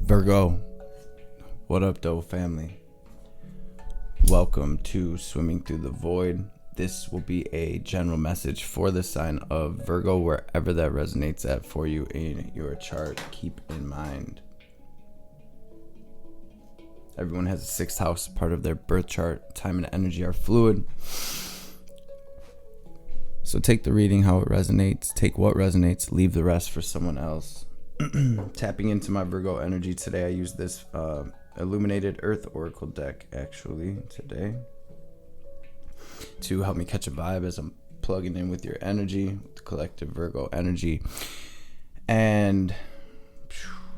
Virgo, what up though family? Welcome to Swimming Through the Void. This will be a general message for the sign of Virgo, wherever that resonates at for you in your chart. Keep in mind, everyone has a sixth house, part of their birth chart. Time and energy are fluid. So take the reading how it resonates, take what resonates, leave the rest for someone else. Tapping into my Virgo energy today, I use this Illuminated Earth Oracle deck actually today to help me catch a vibe as I'm plugging in with your energy, with the collective Virgo energy, and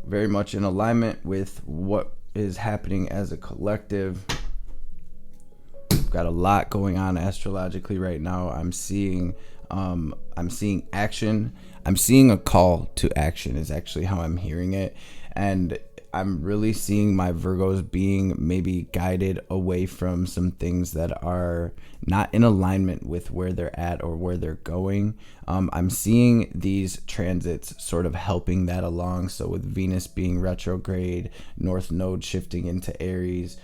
very much in alignment with what is happening as a collective. Got a lot going on astrologically right now. I'm seeing action. I'm seeing a call to action is actually how I'm hearing it. And I'm really seeing my Virgos being maybe guided away from some things that are not in alignment with where they're at or where they're going. I'm seeing these transits sort of helping that along. So with Venus being retrograde, North Node shifting into Aries,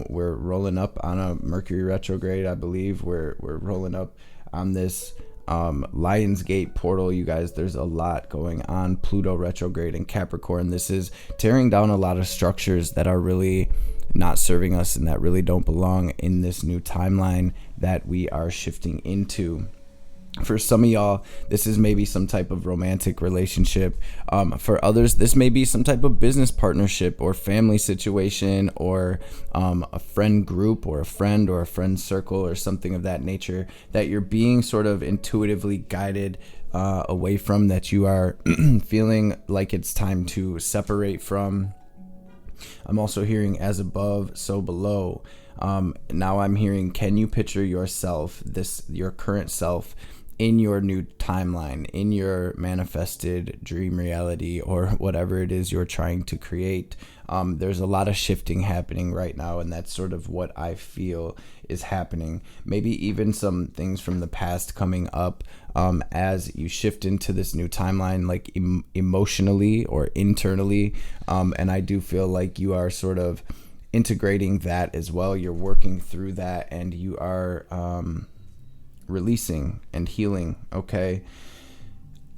we're rolling up on a Mercury retrograde, I believe. We're rolling up on this Lionsgate portal, you guys. There's a lot going on. Pluto retrograde in Capricorn. This is tearing down a lot of structures that are really not serving us and that really don't belong in this new timeline that we are shifting into. For some of y'all, this is maybe some type of romantic relationship. For others, this may be some type of business partnership or family situation, or a friend group or a friend circle or something of that nature that you're being sort of intuitively guided away from, that you are feeling like it's time to separate from. I'm also hearing as above, so below. Now I'm hearing, can you picture yourself, your current self, in your new timeline, in your manifested dream reality, or whatever it is you're trying to create? There's a lot of shifting happening right now, and that's sort of what I feel is happening. Maybe even some things from the past coming up as you shift into this new timeline, like emotionally or internally. And I do feel like you are sort of integrating that as well. You're working through that, and you are releasing and healing. Okay,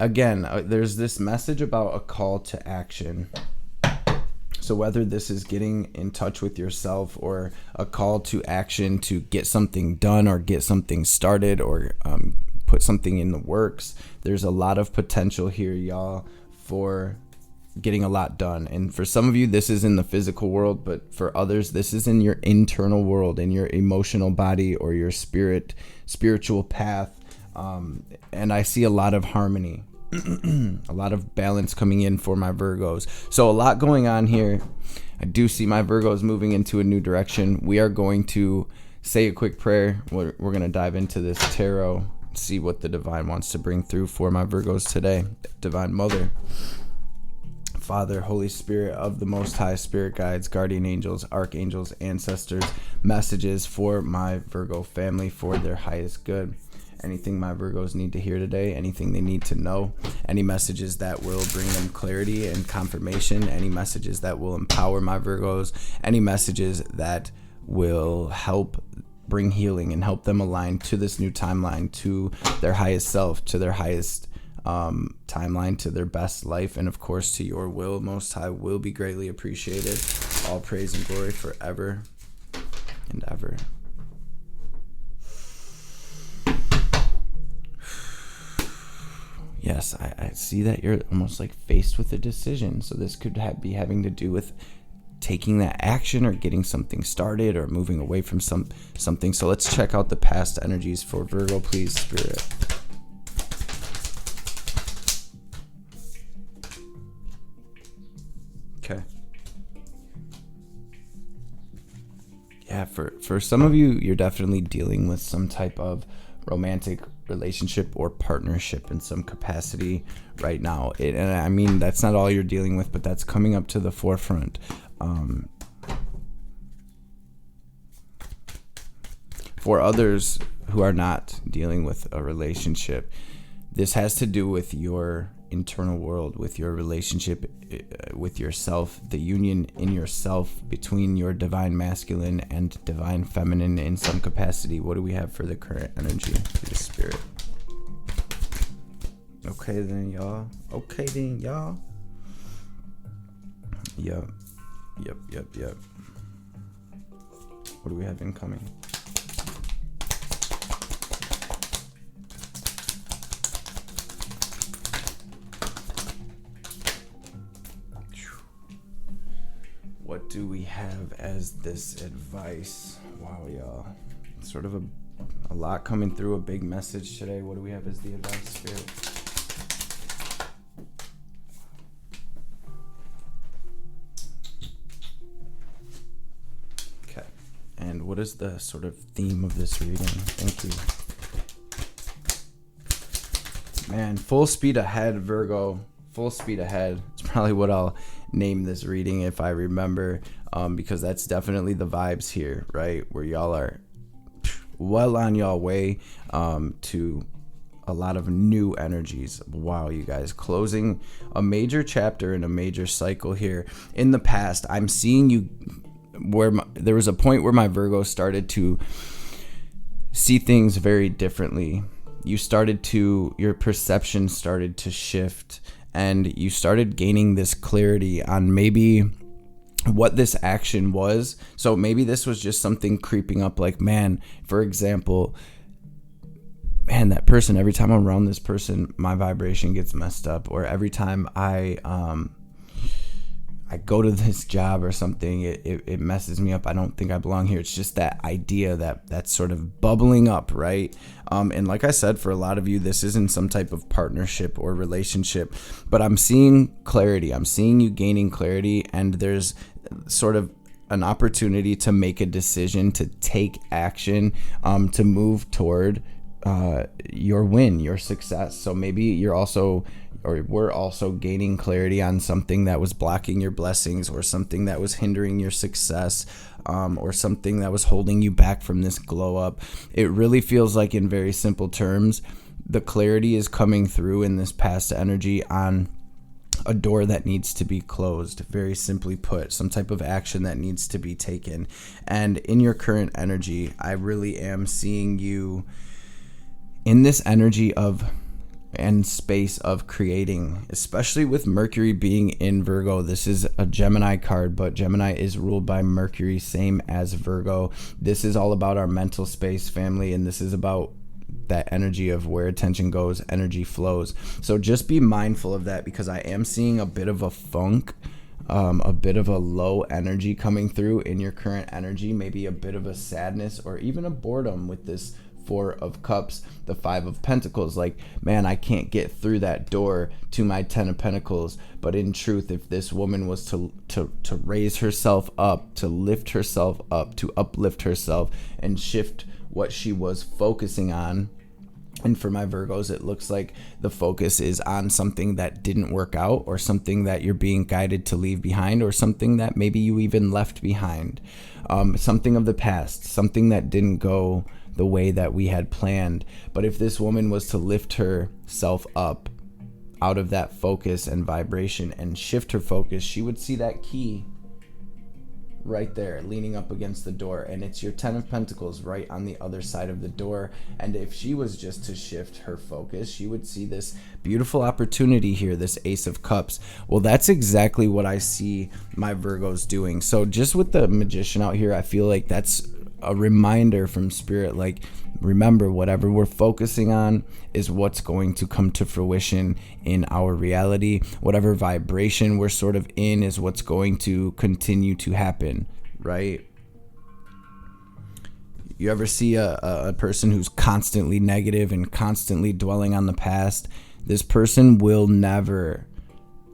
again, there's this message about a call to action. So whether this is getting in touch with yourself or a call to action to get something done or get something started or put something in the works, there's a lot of potential here, y'all, for getting a lot done. And for some of you, this is in the physical world, but for others, this is in your internal world, in your emotional body or your spiritual path. And I see a lot of harmony, a lot of balance coming in for my Virgos. So a lot going on here. I do see my Virgos moving into a new direction. We are going to say a quick prayer. We're going to dive into this tarot, see what the divine wants to bring through for my Virgos today. Divine Mother, Father, Holy Spirit of the Most High, Spirit guides, guardian angels, archangels, ancestors, messages for my Virgo family for their highest good. Anything my Virgos need to hear today, anything they need to know, any messages that will bring them clarity and confirmation, any messages that will empower my Virgos, any messages that will help bring healing and help them align to this new timeline, to their highest self, to their highest timeline, to their best life, and of course to your will, Most High, will be greatly appreciated. All praise and glory forever and ever. Yes, I see that you're almost like faced with a decision. So this could be having to do with taking that action or getting something started or moving away from something. So let's check out the past energies for Virgo, please, Spirit. Okay. Yeah, for some of you, you're definitely dealing with some type of romantic relationship or partnership in some capacity right now. And I mean, that's not all you're dealing with, but that's coming up to the forefront. For others who are not dealing with a relationship, this has to do with your internal world, with your relationship with yourself, the union in yourself between your divine masculine and divine feminine in some capacity. What do we have for the current energy through the spirit? Okay then, y'all. Yep. What do we have incoming? What do we have as this advice? Wow, y'all. Sort of a lot coming through, a big message today. What do we have as the advice, Spirit? Okay. And what is the sort of theme of this reading? Thank you. Man, full speed ahead, Virgo. Full speed ahead. It's probably what I'll name this reading if I remember, because that's definitely the vibes here, right? Where y'all are well on y'all way to a lot of new energies. Wow, you guys, closing a major chapter in a major cycle here. In the past, I'm seeing you where there was a point where my Virgo started to see things very differently. Your perception started to shift, and you started gaining this clarity on maybe what this action was. So maybe this was just something creeping up, like, man, for example, man, that person, every time I'm around this person, my vibration gets messed up. Or every time I go to this job or something, it messes me up. I don't think I belong here. It's just that idea that's sort of bubbling up, right? And like I said, for a lot of you, this isn't some type of partnership or relationship, but I'm seeing clarity. I'm seeing you gaining clarity, and there's sort of an opportunity to make a decision, to take action, to move toward your win, your success. So maybe we're also gaining clarity on something that was blocking your blessings, or something that was hindering your success, or something that was holding you back from this glow up. It really feels like, in very simple terms, the clarity is coming through in this past energy on a door that needs to be closed, very simply put, some type of action that needs to be taken. And in your current energy, I really am seeing you in this energy of and space of creating, especially with Mercury being in Virgo. This is a Gemini card, but Gemini is ruled by Mercury, same as Virgo. This is all about our mental space, family, and this is about that energy of where attention goes, energy flows. So just be mindful of that, because I am seeing a bit of a funk, a bit of a low energy coming through in your current energy, maybe a bit of a sadness or even a boredom with this Four of Cups, the Five of Pentacles. Like, man, I can't get through that door to my Ten of Pentacles. But in truth, if this woman was to raise herself up, to lift herself up, to uplift herself and shift what she was focusing on, and for my Virgos, it looks like the focus is on something that didn't work out, or something that you're being guided to leave behind, or something that maybe you even left behind, something of the past, something that didn't go the way that we had planned. But if this woman was to lift herself up out of that focus and vibration and shift her focus, she would see that key right there leaning up against the door, and it's your Ten of Pentacles right on the other side of the door. And if she was just to shift her focus, she would see this beautiful opportunity here, this Ace of Cups. Well, that's exactly what I see my Virgos doing. So just with the Magician out here, I feel like that's a reminder from Spirit, like, remember, whatever we're focusing on is what's going to come to fruition in our reality. Whatever vibration we're sort of in is what's going to continue to happen, right? You ever see a person who's constantly negative and constantly dwelling on the past? This person will never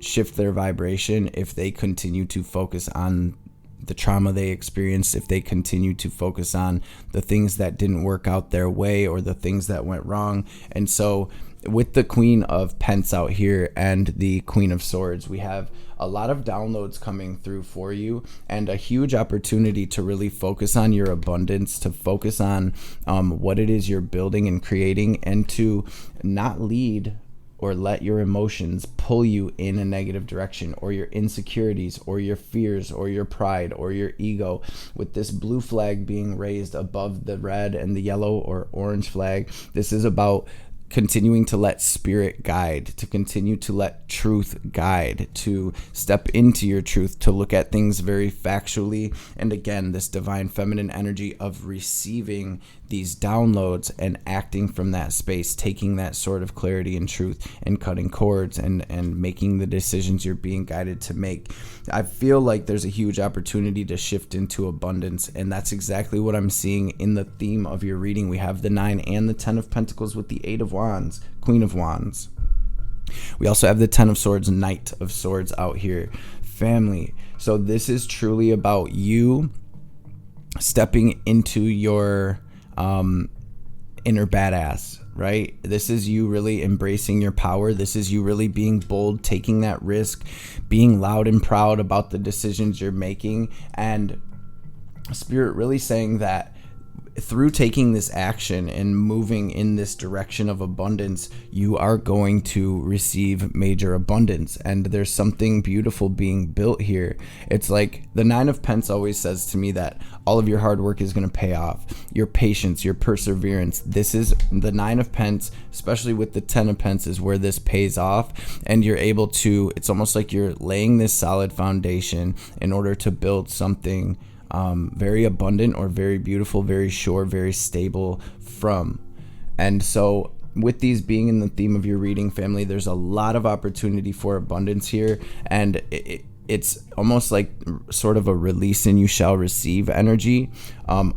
shift their vibration if they continue to focus on the trauma they experienced, if they continue to focus on the things that didn't work out their way or the things that went wrong. And so with the Queen of Pence out here and the Queen of Swords, we have a lot of downloads coming through for you, and a huge opportunity to really focus on your abundance, to focus on what it is you're building and creating, and to not lead or let your emotions pull you in a negative direction, or your insecurities or your fears or your pride or your ego. With this blue flag being raised above the red and the yellow or orange flag, this is about continuing to let spirit guide, to continue to let truth guide, to step into your truth, to look at things very factually. And again, this divine feminine energy of receiving these downloads and acting from that space, taking that sort of clarity and truth and cutting cords and making the decisions you're being guided to make. I feel like there's a huge opportunity to shift into abundance, and that's exactly what I'm seeing in the theme of your reading. We have the 9 and the 10 of Pentacles with the 8 of Wands, Queen of Wands. We also have the 10 of Swords, Knight of Swords out here, family. So this is truly about you stepping into your inner badass, right? This is you really embracing your power. This is you really being bold, taking that risk, being loud and proud about the decisions you're making, and Spirit really saying that through taking this action and moving in this direction of abundance, you are going to receive major abundance. And there's something beautiful being built here. It's like the 9 of Pentacles always says to me that all of your hard work is going to pay off. Your patience, your perseverance. This is the 9 of Pentacles, especially with the 10 of Pentacles, is where this pays off. And you're able to, it's almost like you're laying this solid foundation in order to build something very abundant or very beautiful, very sure, very stable from. And so with these being in the theme of your reading, family, there's a lot of opportunity for abundance here. And it's almost like sort of a release and you shall receive energy,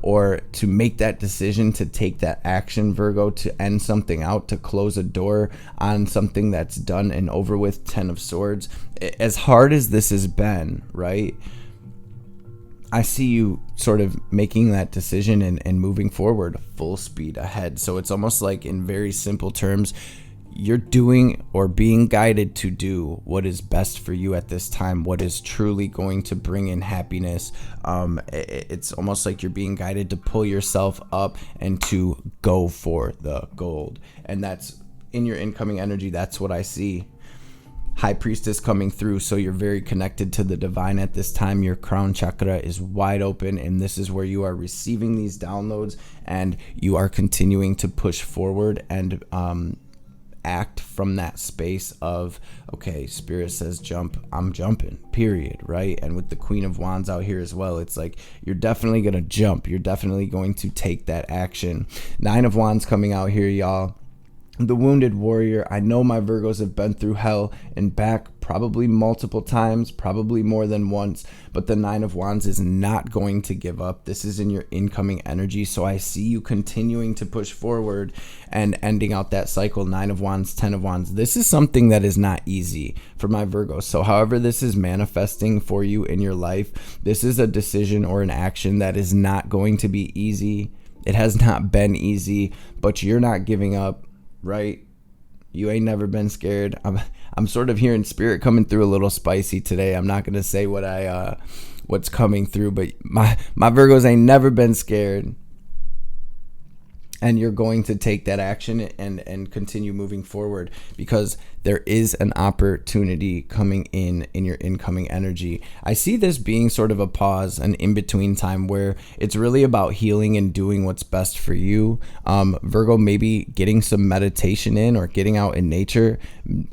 or to make that decision, to take that action, Virgo, to end something out, to close a door on something that's done and over with. 10 of Swords. As hard as this has been, right? I see you sort of making that decision and moving forward full speed ahead. So it's almost like, in very simple terms, you're doing or being guided to do what is best for you at this time, what is truly going to bring in happiness. It's almost like you're being guided to pull yourself up and to go for the gold. And that's in your incoming energy. That's what I see. High Priestess coming through, so you're very connected to the divine at this time. Your crown chakra is wide open, and this is where you are receiving these downloads, and you are continuing to push forward and act from that space of, okay, Spirit says jump, I'm jumping, period, right? And with the Queen of Wands out here as well, it's like you're definitely gonna jump, you're definitely going to take that action. 9 of Wands coming out here, y'all. The wounded warrior. I know my Virgos have been through hell and back probably multiple times, probably more than once, but the 9 of Wands is not going to give up. This is in your incoming energy, so I see you continuing to push forward and ending out that cycle. 9 of Wands, 10 of Wands. This is something that is not easy for my Virgos. So however this is manifesting for you in your life, this is a decision or an action that is not going to be easy. It has not been easy, but you're not giving up. Right? You ain't never been scared. I'm sort of hearing Spirit coming through a little spicy today. I'm not gonna say what's coming through, but my Virgos ain't never been scared. And you're going to take that action and continue moving forward, because there is an opportunity coming in your incoming energy. I see this being sort of a pause, an in-between time where it's really about healing and doing what's best for you. Virgo, maybe getting some meditation in or getting out in nature.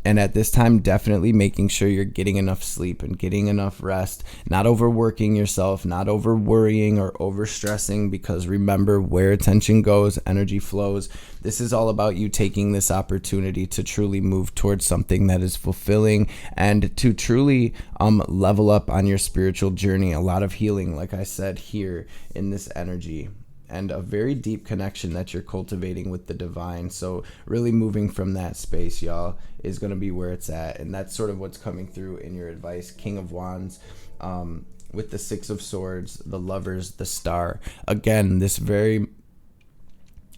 And at this time, definitely making sure you're getting enough sleep and getting enough rest, not overworking yourself, not over worrying or overstressing, because remember, where attention goes, energy flows. This is all about you taking this opportunity to truly move towards something that is fulfilling and to truly level up on your spiritual journey. A lot of healing, like I said, here in this energy, and a very deep connection that you're cultivating with the divine. So really moving from that space, y'all, is going to be where it's at. And that's sort of what's coming through in your advice. King of Wands, with the 6 of Swords, the Lovers, the Star. Again, this very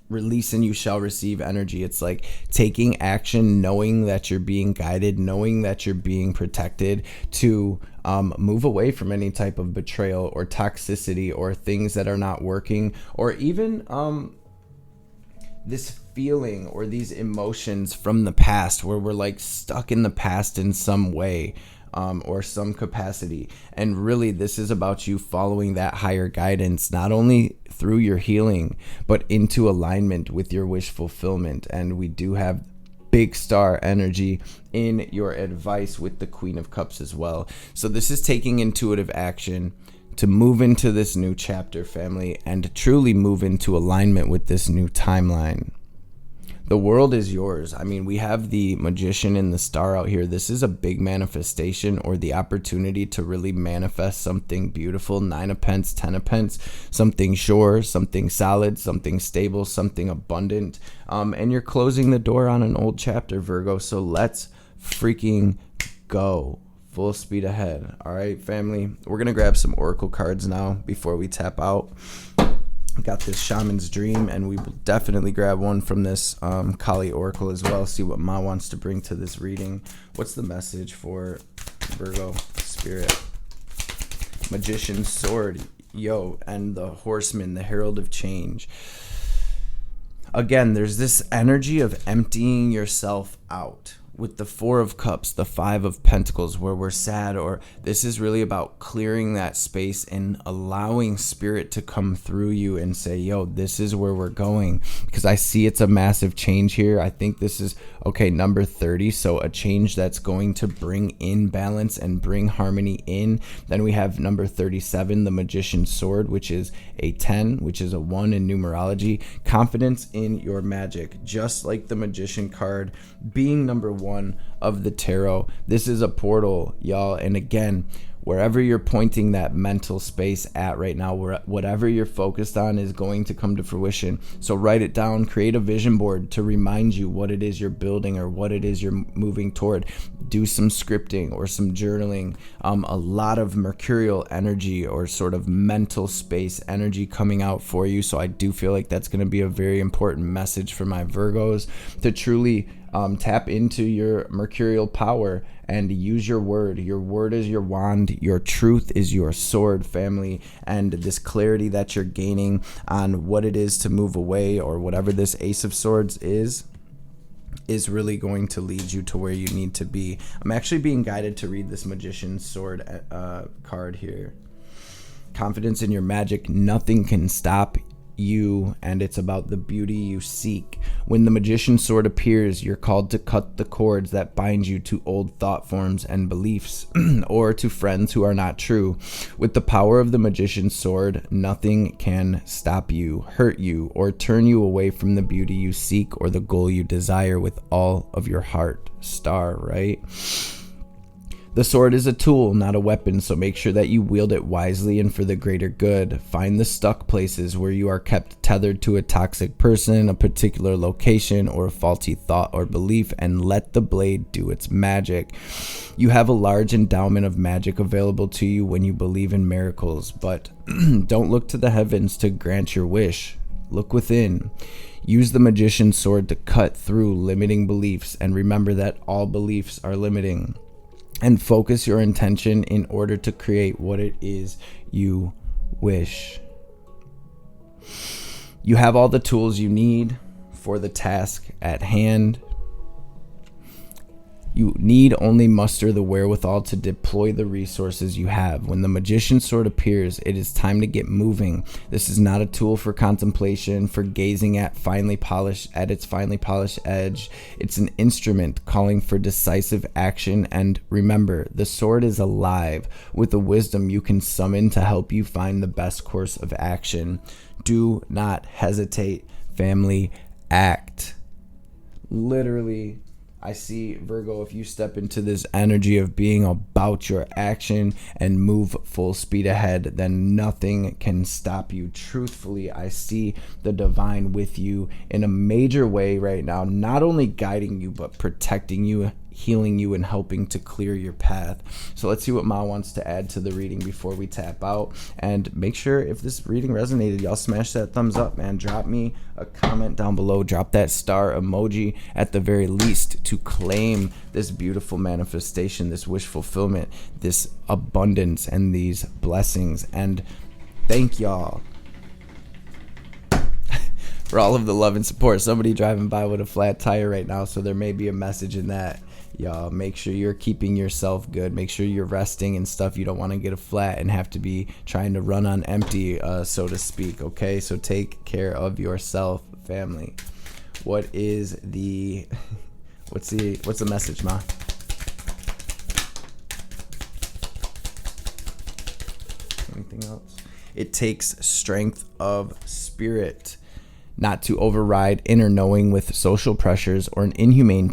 release and you shall receive energy. It's like taking action, knowing that you're being guided, knowing that you're being protected, to move away from any type of betrayal or toxicity or things that are not working, or even this feeling or these emotions from the past, where we're like stuck in the past in some way, or some capacity. And really, this is about you following that higher guidance, not only through your healing, but into alignment with your wish fulfillment. And we do have big star energy in your advice with the Queen of Cups as well. So this is taking intuitive action to move into this new chapter, family, and truly move into alignment with this new timeline. The world is yours. I mean, we have the Magician and the Star out here. This is a big manifestation, or the opportunity to really manifest something beautiful. 9 of Pence, 10 of Pence, something sure, something solid, something stable, something abundant. And you're closing the door on an old chapter, Virgo. So let's freaking go. Full speed ahead. All right, family. We're going to grab some oracle cards now before we tap out. Got this Shaman's Dream, and we will definitely grab one from this Kali Oracle as well. See what Ma wants to bring to this reading. What's the message for Virgo Spirit? Magician's Sword, and the Horseman, the Herald of Change. Again, there's this energy of emptying yourself out. With the 4 of Cups, the 5 of Pentacles, where we're sad, or this is really about clearing that space and allowing spirit to come through you and say, this is where we're going. Because I see it's a massive change here. I think this is, number 30. So a change that's going to bring in balance and bring harmony in. Then we have number 37, the Magician's Sword, which is a 10, which is a 1 in numerology. Confidence in your magic, just like the Magician card being number 1 of the tarot. This is a portal, y'all. And again, wherever you're pointing that mental space at right now, whatever you're focused on is going to come to fruition. So write it down, create a vision board to remind you what it is you're building or what it is you're moving toward. Do some scripting or some journaling. A lot of mercurial energy or sort of mental space energy coming out for you. So I do feel like that's going to be a very important message for my Virgos to truly tap into your mercurial power and use your word. Your word is your wand. Your truth is your sword, family. And this clarity that you're gaining on what it is to move away, or whatever this Ace of Swords is really going to lead you to where you need to be. I'm actually being guided to read this Magician's Sword card here. Confidence in your magic. Nothing can stop you, and it's about the beauty you seek. When the Magician's Sword appears, you're called to cut the cords that bind you to old thought forms and beliefs, or to friends who are not true. With the power of the Magician's Sword, nothing can stop you, hurt you, or turn you away from the beauty you seek or the goal you desire with all of your heart. Star, right? The sword is a tool, not a weapon, so make sure that you wield it wisely and for the greater good. Find the stuck places where you are kept tethered to a toxic person, a particular location, or a faulty thought or belief, and let the blade do its magic. You have a large endowment of magic available to you when you believe in miracles, but don't look to the heavens to grant your wish. Look within. Use the Magician's Sword to cut through limiting beliefs, and remember that all beliefs are limiting. And focus your intention in order to create what it is you wish. You have all the tools you need for the task at hand. You need only muster the wherewithal to deploy the resources you have. When the Magician's Sword appears, it is time to get moving. This is not a tool for contemplation, for gazing at its finely polished edge. It's an instrument calling for decisive action. And remember, the sword is alive with the wisdom you can summon to help you find the best course of action. Do not hesitate, family. Act. Literally, I see, Virgo, if you step into this energy of being about your action and move full speed ahead, then nothing can stop you. Truthfully, I see the divine with you in a major way right now, not only guiding you, but protecting you, healing you, and helping to clear your path. So let's see what Ma wants to add to the reading before we tap out. And make sure, if this reading resonated, y'all smash that thumbs up, man. Drop me a comment down below. Drop that star emoji at the very least to claim this beautiful manifestation, this wish fulfillment, this abundance, and these blessings. And thank y'all for all of the love and support. Somebody driving by with a flat tire right now, so there may be a message in that. Y'all, make sure you're keeping yourself good. Make sure you're resting and stuff. You don't want to get a flat and have to be trying to run on empty, so to speak. Okay, so take care of yourself, family. What is the what's the message, Ma? Anything else? It takes strength of spirit not to override inner knowing with social pressures or an inhumane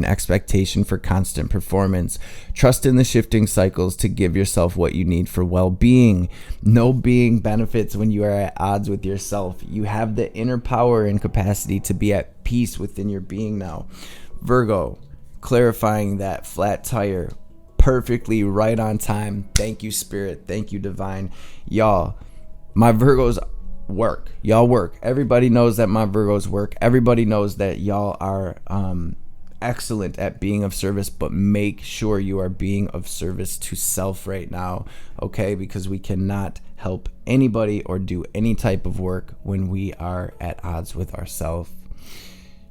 expectation for constant performance. Trust in the shifting cycles to give yourself what you need for well-being. No being benefits when you are at odds with yourself. You have the inner power and capacity to be at peace within your being now. Virgo, clarifying that flat tire perfectly right on time. Thank you, Spirit. Thank you, Divine. Y'all, my Virgos work. Y'all work. Everybody knows that my Virgos work. Everybody knows that y'all are excellent at being of service, but make sure you are being of service to self right now, okay? Because we cannot help anybody or do any type of work when we are at odds with ourselves.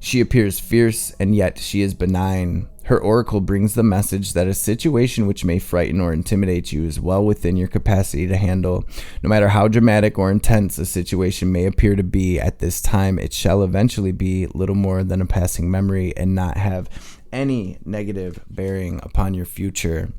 She appears fierce, and yet she is benign. Her oracle brings the message that a situation which may frighten or intimidate you is well within your capacity to handle. No matter how dramatic or intense a situation may appear to be at this time, it shall eventually be little more than a passing memory and not have any negative bearing upon your future.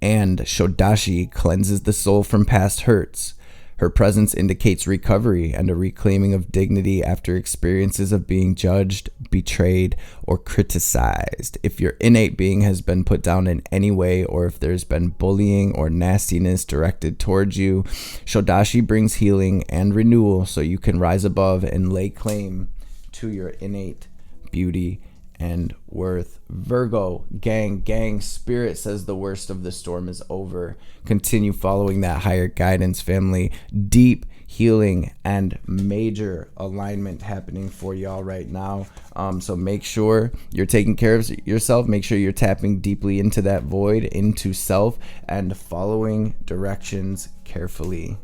And Shodashi cleanses the soul from past hurts. Her presence indicates recovery and a reclaiming of dignity after experiences of being judged, betrayed, or criticized. If your innate being has been put down in any way, or if there's been bullying or nastiness directed towards you, Shodashi brings healing and renewal so you can rise above and lay claim to your innate beauty and worth. Virgo, gang, Spirit says the worst of the storm is over. Continue following that higher guidance, family. Deep healing and major alignment happening for y'all right now. So make sure you're taking care of yourself. Make sure you're tapping deeply into that void, into self, and following directions carefully.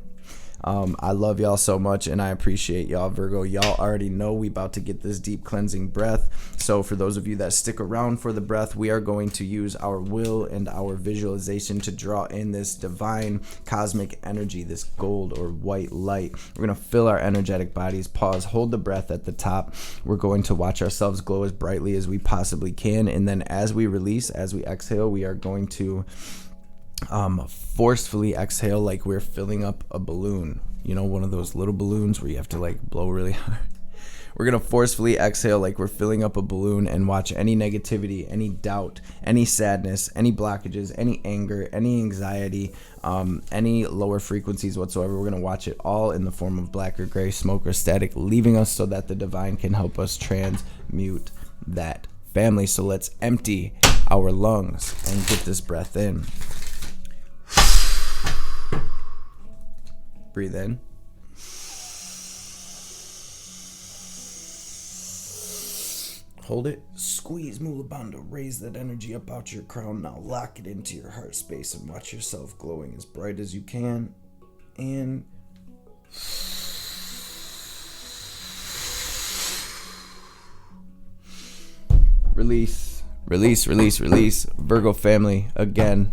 I love y'all so much, and I appreciate y'all, Virgo. Y'all already know we about to get this deep cleansing breath. So for those of you that stick around for the breath, we are going to use our will and our visualization to draw in this divine cosmic energy, this gold or white light. We're going to fill our energetic bodies. Pause, hold the breath at the top. We're going to watch ourselves glow as brightly as we possibly can, and then as we release, as we exhale, we are going to forcefully exhale like we're filling up a balloon. You know, one of those little balloons where you have to like blow really hard. We're going to forcefully exhale like we're filling up a balloon and watch any negativity, any doubt, any sadness, any blockages, any anger, any anxiety, any lower frequencies whatsoever. We're going to watch it all in the form of black or gray smoke or static, leaving us so that the divine can help us transmute that, family. So let's empty our lungs and get this breath in. Breathe in. Hold it. Squeeze Mula Bandha. Raise that energy up out your crown. Now lock it into your heart space and watch yourself glowing as bright as you can. And release. Virgo family, again,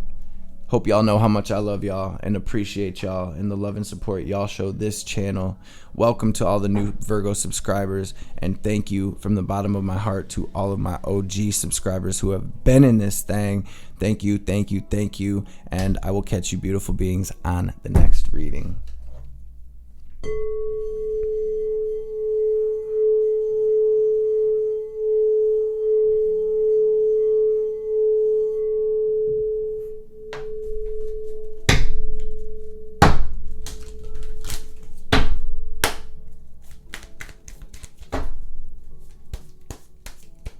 hope y'all know how much I love y'all and appreciate y'all and the love and support y'all show this channel. Welcome to all the new Virgo subscribers, and thank you from the bottom of my heart to all of my OG subscribers who have been in this thing. Thank you, and I will catch you beautiful beings on the next reading.